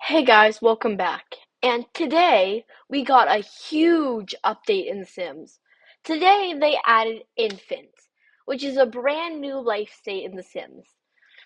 Hey guys, welcome back. And today we got a huge update in The Sims. Today they added infants, which is a brand new life state in The Sims.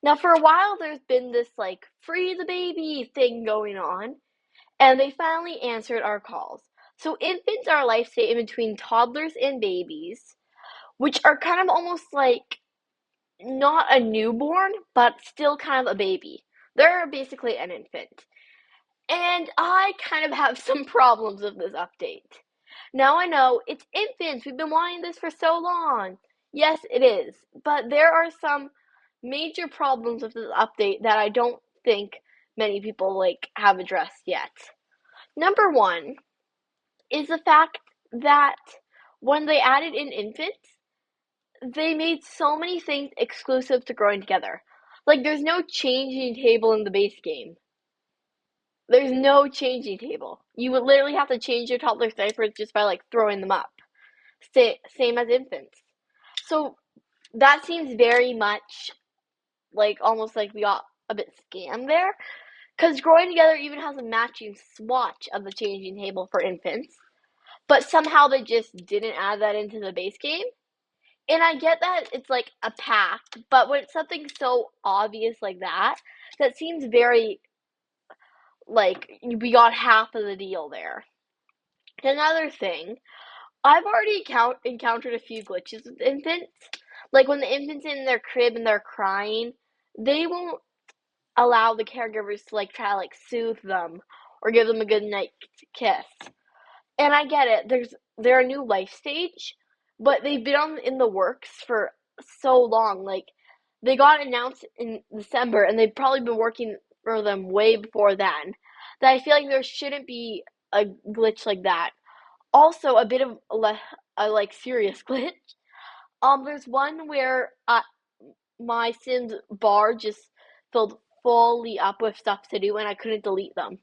Now, for a while there's been this free the baby thing going on, and they finally answered our calls. So, infants are a life state in between toddlers and babies, which are kind of almost like not a newborn, but still kind of a baby. They're basically an infant. And I kind of have some problems with this update. Now I know it's infants. We've been wanting this for so long. Yes, it is. But there are some major problems with this update that I don't think many people have addressed yet. Number one is the fact that when they added in infants, they made so many things exclusive to growing together. Like there's no changing table in the base game. There's no changing table. You would literally have to change your toddler's diapers just by throwing them up. Same as infants. So that seems very much almost like we got a bit scammed there. Because Growing Together even has a matching swatch of the changing table for infants. But somehow they just didn't add that into the base game. And I get that it's like a pack, but when it's something so obvious like that, that seems very we got half of the deal there. Another thing, I've already encountered a few glitches with infants. Like when the infant's in their crib and they're crying, they won't allow the caregivers to try to soothe them or give them a good night kiss. And I get it. They're a new life stage, but they've been in the works for so long. They got announced in December, and they've probably been working for them way before then. That I feel like there shouldn't be a glitch like that. Also, a bit of a serious glitch. There's one where my Sims bar just filled fully up with stuff to do, and I couldn't delete them.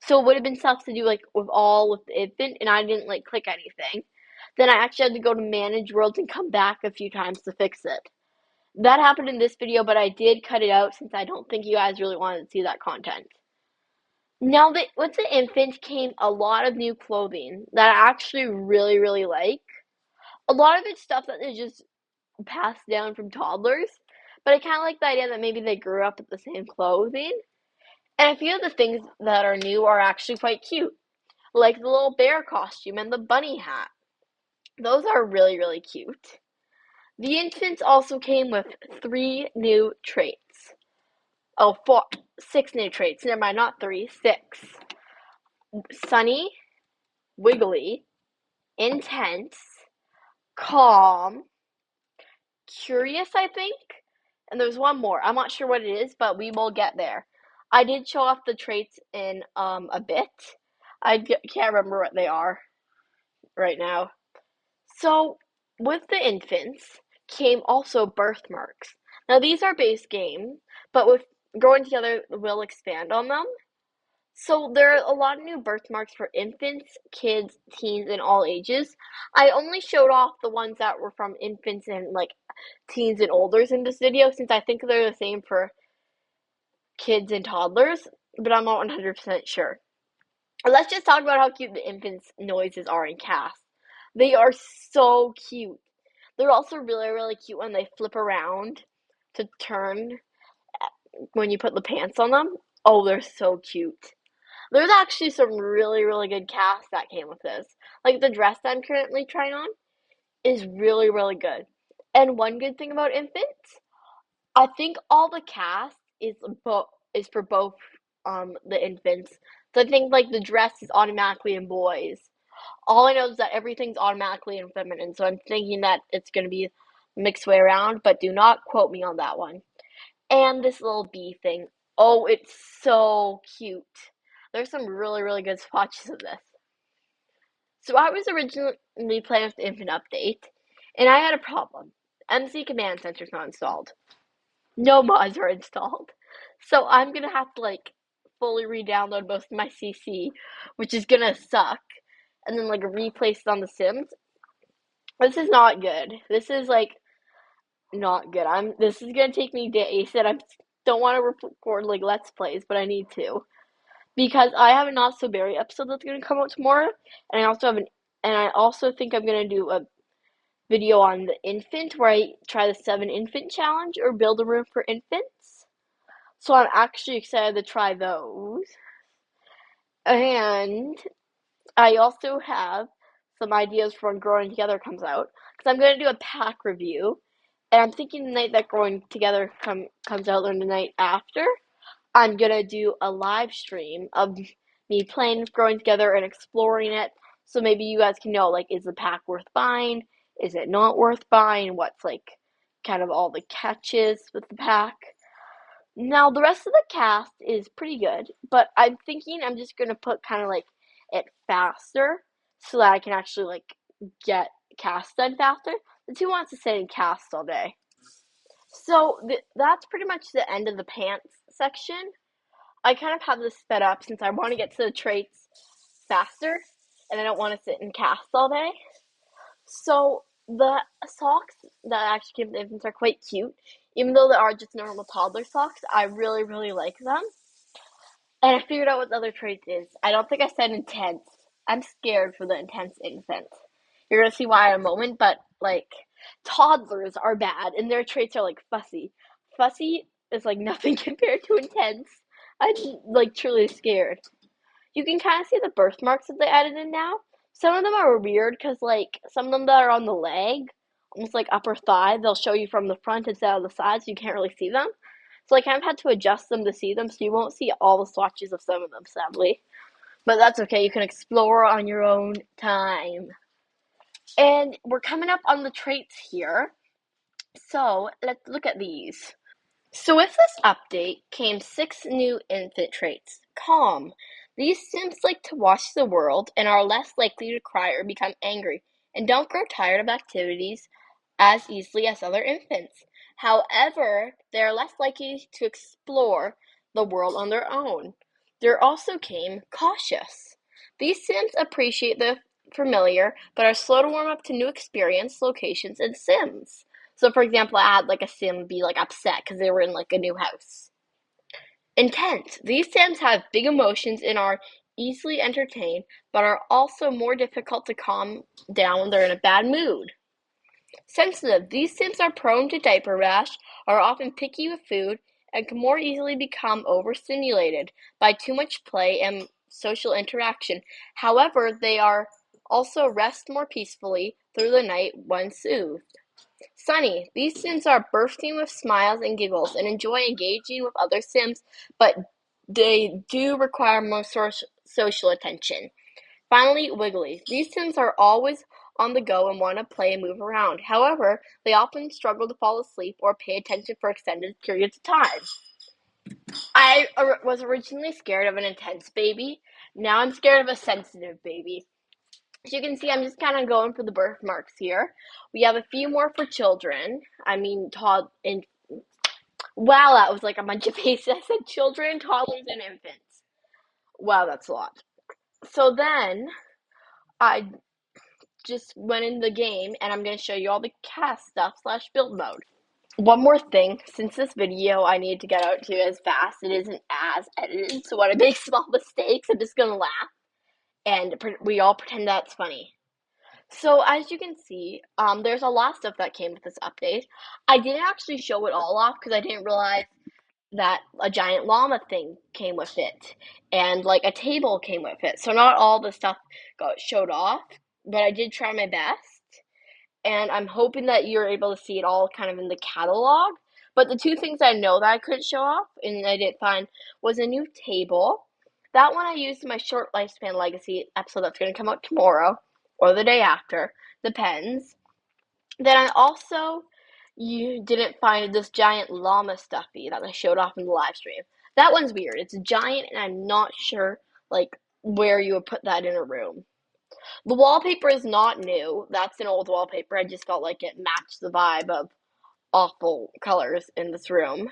So it would have been stuff to do with the infant, and I didn't click anything. Then I actually had to go to manage worlds and come back a few times to fix it. That happened in this video, but I did cut it out since I don't think you guys really wanted to see that content. Now, with the infant came a lot of new clothing that I actually really, really like. A lot of it's stuff that they just passed down from toddlers, but I kind of like the idea that maybe they grew up with the same clothing. And a few of the things that are new are actually quite cute, like the little bear costume and the bunny hat. Those are really, really cute. The infants also came with 3 new traits. Oh, four, 6 new traits. Never mind, not 3, 6. Sunny, wiggly, intense, calm, curious, I think. And there's one more. I'm not sure what it is, but we will get there. I did show off the traits in a bit. Can't remember what they are right now. So, with the infants came also birthmarks. Now, these are base game, but with Growing Together, we'll expand on them. So, there are a lot of new birthmarks for infants, kids, teens, and all ages. I only showed off the ones that were from infants and teens and olders in this video, since I think they're the same for kids and toddlers, but I'm not 100% sure. Let's just talk about how cute the infants' noises are in cast. They are so cute. They're also really, really cute when they flip around to turn when you put the pants on them. Oh, they're so cute. There's actually some really, really good cast that came with this. Like the dress I'm currently trying on is really, really good. And one good thing about infants, I think all the cast is for both the infants. So I think the dress is automatically in boys. All I know is that everything's automatically in feminine, so I'm thinking that it's gonna be mixed way around, but do not quote me on that one. And this little bee thing. Oh, it's so cute. There's some really, really good swatches of this. So I was originally playing with the infant update, and I had a problem. MC Command Center's not installed. No mods are installed. So I'm gonna have to fully re-download most of my CC, which is gonna suck, and then replace it on the Sims. This is not good. This is not good. This is gonna take me days, and I don't want to record Let's Plays, but I need to. because I have a Not So Berry episode that's gonna come out tomorrow, and I also think I'm gonna do a video on the infant where I try the 7 infant challenge or build a room for infants. So I'm actually excited to try those. And I also have some ideas for when Growing Together comes out because I'm gonna do a pack review, and I'm thinking the night that Growing Together comes out or the night after, I'm gonna do a live stream of me playing with Growing Together and exploring it. So maybe you guys can know, like, is the pack worth buying? Is it not worth buying? What's like kind of all the catches with the pack? Now the rest of the cast is pretty good, but I'm thinking I'm just gonna put kind of like it faster so that I can actually like get cast done faster. The who wants to sit and cast all day. So that's pretty much the end of the pants section. I kind of have this sped up since I want to get to the traits faster and I don't want to sit and cast all day. So the socks that I actually give the infants are quite cute. Even though they are just normal toddler socks, I really, really like them. And I figured out what the other trait is. I don't think I said intense. I'm scared for the intense infant. You're gonna see why in a moment, but like toddlers are bad and their traits are like fussy. Fussy is like nothing compared to intense. I'm like truly scared. You can kind of see the birthmarks that they added in now. Some of them are weird because like some of them that are on the leg, almost like upper thigh, they'll show you from the front instead of the side, so you can't really see them. So I kind of had to adjust them to see them, so you won't see all the swatches of some of them, sadly. But that's okay, you can explore on your own time. And we're coming up on the traits here. So let's look at these. So with this update came 6 new infant traits. Calm. These Sims like to watch the world and are less likely to cry or become angry, and don't grow tired of activities as easily as other infants. However, they are less likely to explore the world on their own. There also came cautious. These Sims appreciate the familiar, but are slow to warm up to new experience, locations, and Sims. So, for example, I had like a sim be like upset because they were in like a new house. Intense. These sims have big emotions and are easily entertained, but are also more difficult to calm down when they're in a bad mood. Sensitive. These sims are prone to diaper rash, are often picky with food, and can more easily become overstimulated by too much play and social interaction. However, they are also rest more peacefully through the night when soothed. Sunny. These Sims are bursting with smiles and giggles and enjoy engaging with other Sims, but they do require more social attention. Finally, Wiggly. These Sims are always on the go and want to play and move around. However, they often struggle to fall asleep or pay attention for extended periods of time. I was originally scared of an intense baby. Now I'm scared of a sensitive baby. As you can see, I'm just kind of going for the birthmarks here. We have a few more for children. I mean, wow, that was like a bunch of faces. I said children, toddlers, and infants. Wow, that's a lot. So then I just went in the game and I'm going to show you all the cast stuff slash build mode. One more thing, since this video I need to get out to as fast, it isn't as edited, so when I make small mistakes, I'm just going to laugh and we all pretend that's funny. So as you can see, there's a lot of stuff that came with this update. I didn't actually show it all off because I didn't realize that a giant llama thing came with it, and like a table came with it. So not all the stuff got showed off, but I did try my best, and I'm hoping that you're able to see it all kind of in the catalog. But the 2 things I know that I couldn't show off and I didn't find was a new table. That one I used in my short lifespan legacy episode that's going to come out tomorrow or the day after, depends. Then I also you didn't find this giant llama stuffy that I showed off in the live stream. That one's weird. It's giant and I'm not sure like where you would put that in a room. The wallpaper is not new. That's an old wallpaper. I just felt like it matched the vibe of awful colors in this room.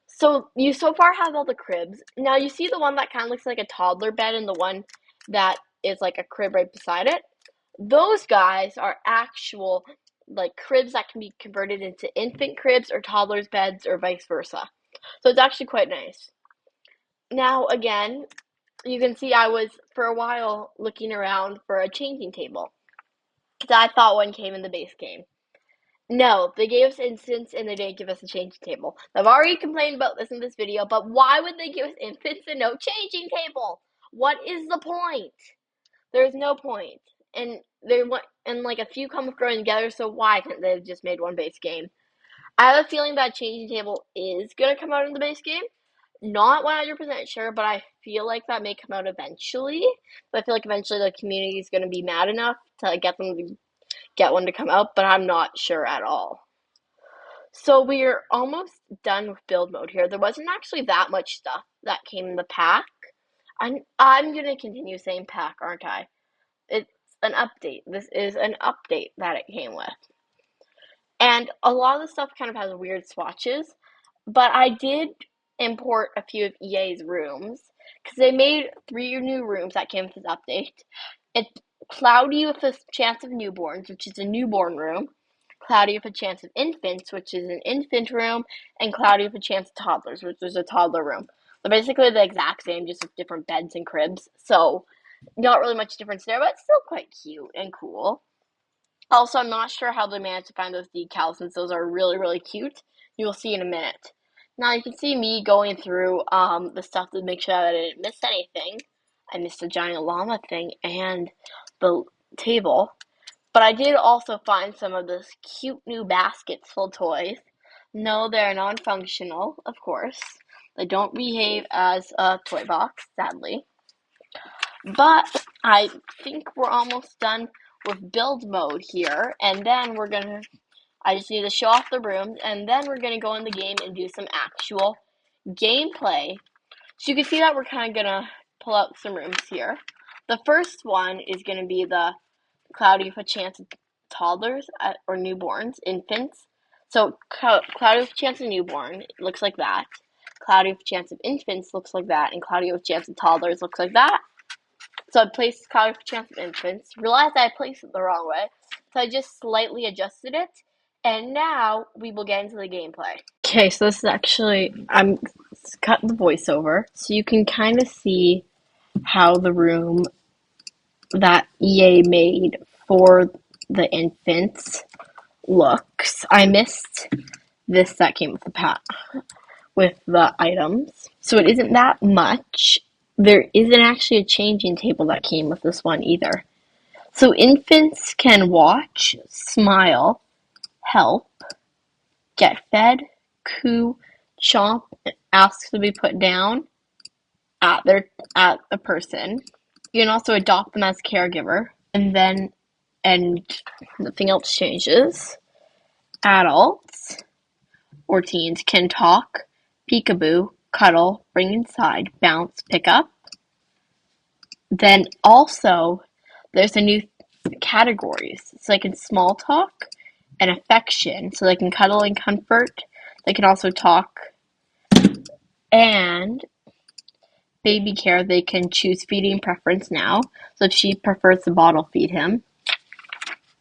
So you so far have all the cribs. Now you see the one that kind of looks like a toddler bed and the one that is like a crib right beside it. Those guys are actual like cribs that can be converted into infant cribs or toddlers beds or vice versa. So it's actually quite nice. Now again, you can see I was for a while looking around for a changing table because I thought one came in the base game. No, they gave us infants and they didn't give us a changing table. I've already complained about this in this video, but why would they give us infants and no changing table? What is the point? There's no point. And they want and like a few come with growing together, so why can't they have just made one base game? I have a feeling that changing table is gonna come out in the base game. Not 100% sure, but I feel like that may come out eventually. But I feel like eventually the community is gonna be mad enough to get them to get one to come out, but I'm not sure at all. So we're almost done with build mode here. There wasn't actually that much stuff that came in the pack. I'm gonna continue saying pack, aren't I? It's an update. This is an update that it came with. And a lot of the stuff kind of has weird swatches, but I did import a few of EA's rooms because they made 3 new rooms that came with this update. It's Cloudy with a Chance of Newborns, which is a newborn room. Cloudy with a Chance of Infants, which is an infant room, and Cloudy with a Chance of Toddlers, which is a toddler room. They're basically the exact same, just with different beds and cribs. So, not really much difference there, but still quite cute and cool. Also, I'm not sure how they managed to find those decals since those are really, really cute. You will see in a minute. Now, you can see me going through the stuff to make sure that I didn't miss anything. I missed the giant llama thing and the table. But I did also find some of those cute new baskets full of toys. No, they're non-functional, of course. They don't behave as a toy box, sadly. But I think we're almost done with build mode here. And then I just need to show off the rooms. And then we're gonna go in the game and do some actual gameplay. So you can see that we're kind of gonna pull out some rooms here. The first one is gonna be the Cloudy with a Chance of Toddlers or Newborns, infants. So Cloudy with a Chance of Newborn looks like that. Cloudy with a Chance of Infants looks like that. And Cloudy with a Chance of Toddlers looks like that. So I placed Cloudy with a Chance of Infants. Realized I placed it the wrong way. So I just slightly adjusted it. And now we will get into the gameplay. Okay, so this is actually, I'm cut the voiceover. So you can kind of see how the room that EA made for the infants looks. I missed this that came with the with the items. So it isn't that much. There isn't actually a changing table that came with this one either. So infants can watch, smile, help, get fed, coo, chomp, ask to be put down at a person. You can also adopt them as caregiver, and nothing else changes. Adults or teens can talk, peekaboo, cuddle, bring inside, bounce, pick up. Then also there's a new categories. So they can small talk and affection. So they can cuddle and comfort. They can also talk and baby care. They can choose feeding preference now. So if she prefers to bottle feed him.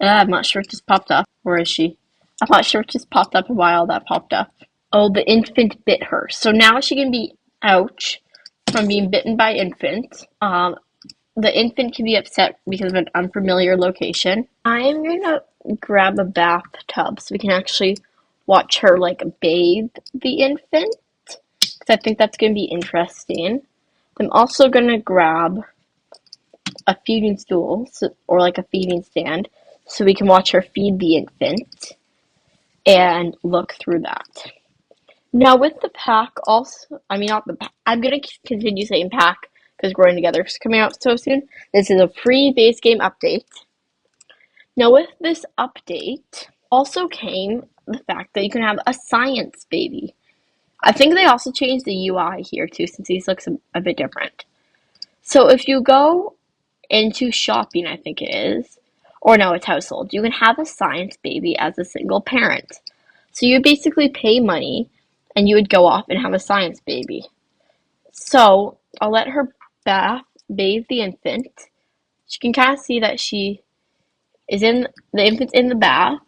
I'm not sure it just popped up. Where is she? I'm not sure it just popped up a while that popped up. Oh, the infant bit her. So now she can be ouch from being bitten by infant. The infant can be upset because of an unfamiliar location. I'm gonna grab a bathtub so we can actually watch her like bathe the infant because I think that's gonna be interesting. I'm also gonna grab a feeding stool or like a feeding stand so we can watch her feed the infant and look through that. Now with the pack also, I mean not the pack, I'm going to continue saying pack because Growing Together is coming out so soon. This is a free base game update. Now with this update also came the fact that you can have a science baby. I think they also changed the UI here too since these looks a bit different. So if you go into shopping, I think it is, or no, it's household, you can have a science baby as a single parent. So you basically pay money and you would go off and have a science baby. So I'll let her bathe the infant. She can kind of see that the infant's in the bath,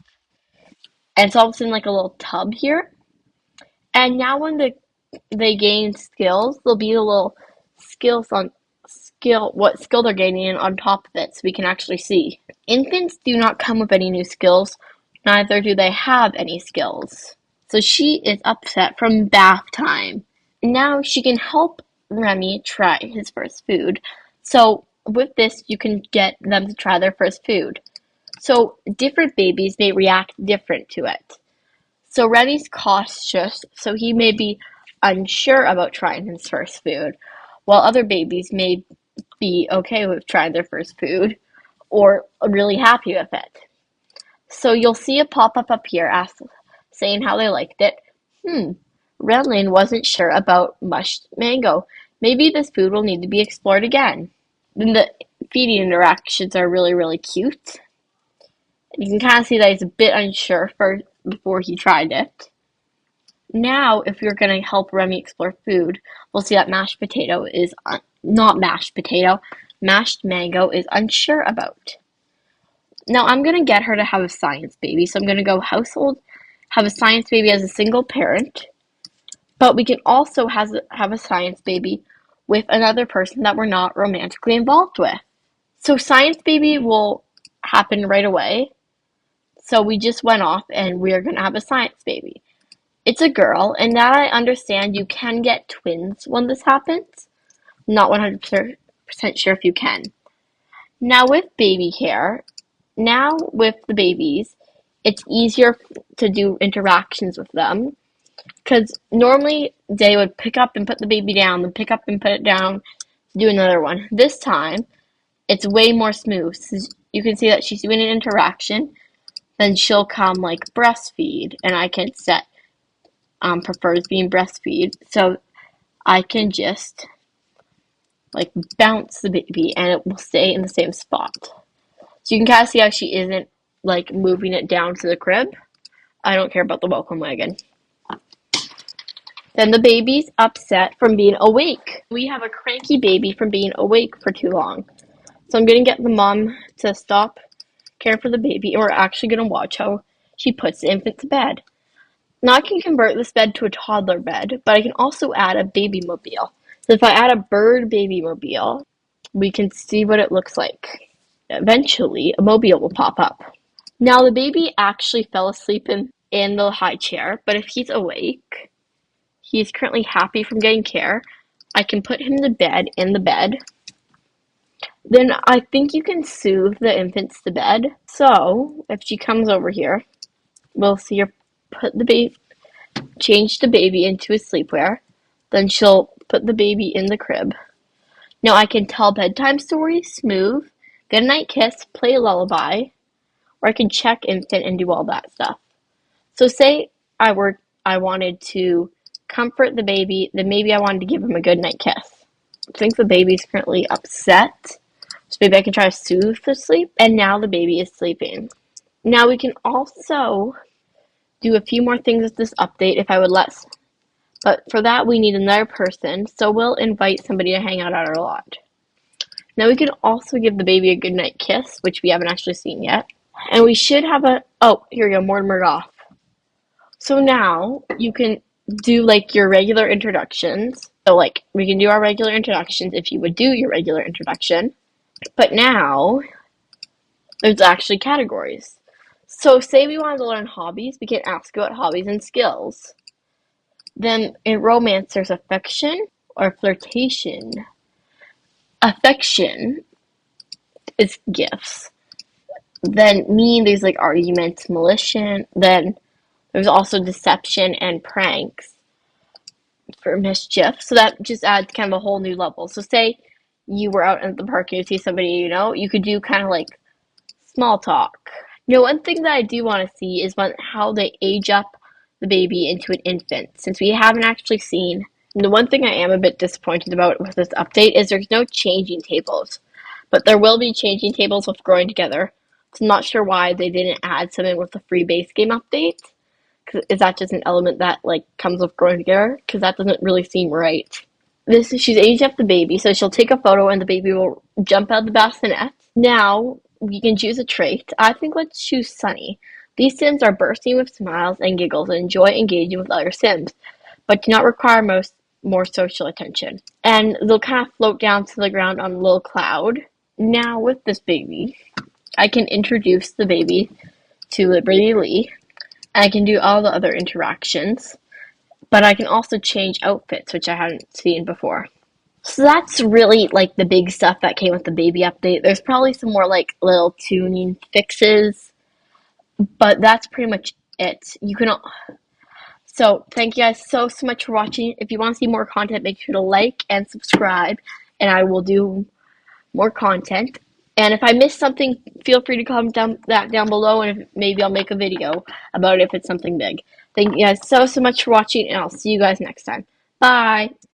and it's all of a sudden like a little tub here. And now when they gain skills, there'll be a little skills on what skill they're gaining on top of it so we can actually see. Infants do not come with any new skills, neither do they have any skills. So she is upset from bath time. Now she can help Remy try his first food. So with this, you can get them to try their first food. So different babies may react different to it. So Remy's cautious, so he may be unsure about trying his first food, while other babies may be okay with trying their first food or really happy with it. So you'll see a pop-up up here saying how they liked it. Redlane wasn't sure about mushed mango. Maybe this food will need to be explored again. Then the feeding interactions are really, really cute. You can kind of see that he's a bit unsure before he tried it. Now, if you're going to help Remy explore food, we'll see that mashed potato is not mashed potato. Mashed mango is unsure about. Now, I'm going to get her to have a science baby. So I'm going to go household, have a science baby as a single parent. But we can also have a science baby with another person that we're not romantically involved with. So science baby will happen right away. So we just went off and we're going to have a science baby. It's a girl, and now I understand you can get twins when this happens. Not 100% sure if you can. Now with baby hair, now with the babies, it's easier to do interactions with them. Because normally they would pick up and put the baby down, then pick up and put it down, do another one. This time, it's way more smooth. So you can see that she's doing an interaction. Then she'll come like breastfeed, and I can set prefers being breastfeed, so I can just like bounce the baby, and it will stay in the same spot. So you can kind of see how she isn't like moving it down to the crib. I don't care about the welcome wagon. Then the baby's upset from being awake. We have a cranky baby from being awake for too long. So I'm going to get the mom to stop caring for the baby, and we're actually going to watch how she puts the infant to bed. Now I can convert this bed to a toddler bed, but I can also add a baby mobile. So if I add a bird baby mobile, we can see what it looks like. Eventually, a mobile will pop up. Now the baby actually fell asleep in the high chair, but if he's awake, he's currently happy from getting care. I can put him to bed in the bed. Then I think you can soothe the infants to bed. So if she comes over here, we'll see her change the baby into his sleepwear. Then she'll put the baby in the crib. Now I can tell bedtime stories, smooth, good night kiss, play a lullaby, or I can check infant and do all that stuff. So say I wanted to comfort the baby, then maybe I wanted to give him a good night kiss. I think the baby's currently upset, so maybe I can try to soothe the sleep, and now the baby is sleeping. Now we can also do a few more things with this update if I would let, but for that we need another person, so we'll invite somebody to hang out at our lot. Now we can also give the baby a goodnight kiss, which we haven't actually seen yet, and we should have here we go, Mortimer Goff. So now you can do like your regular introductions, so like we can do our regular introductions if you would do your regular introduction, but now there's actually categories. So say we wanted to learn hobbies, we can ask about hobbies and skills. Then in romance, there's affection or flirtation. Affection is gifts. Then there's like arguments, malicious. Then there's also deception and pranks for mischief. So that just adds kind of a whole new level. So say you were out at the park and you see somebody you could do kind of like small talk. One thing that I do want to see is how they age up the baby into an infant, since we haven't actually seen. The one thing I am a bit disappointed about with this update is there's no changing tables, but there will be changing tables with growing together. So I'm not sure why they didn't add something with the free base game update. Is that just an element that comes with growing together? Because that doesn't really seem right. She's aged up the baby, so she'll take a photo and the baby will jump out of the bassinet. Now we can choose a trait. I think let's choose Sunny. These Sims are bursting with smiles and giggles and enjoy engaging with other Sims, but do not require more social attention. And they'll kind of float down to the ground on a little cloud. Now, with this baby, I can introduce the baby to Liberty Lee. I can do all the other interactions, but I can also change outfits, which I hadn't seen before. So that's really like the big stuff that came with the baby update. There's probably some more like little tuning fixes, but that's pretty much it. So thank you guys so much for watching. If you want to see more content, make sure to like and subscribe, and I will do more content. And if I missed something, feel free to comment down below, and maybe I'll make a video about it if it's something big. Thank you guys so much for watching, and I'll see you guys next time. Bye!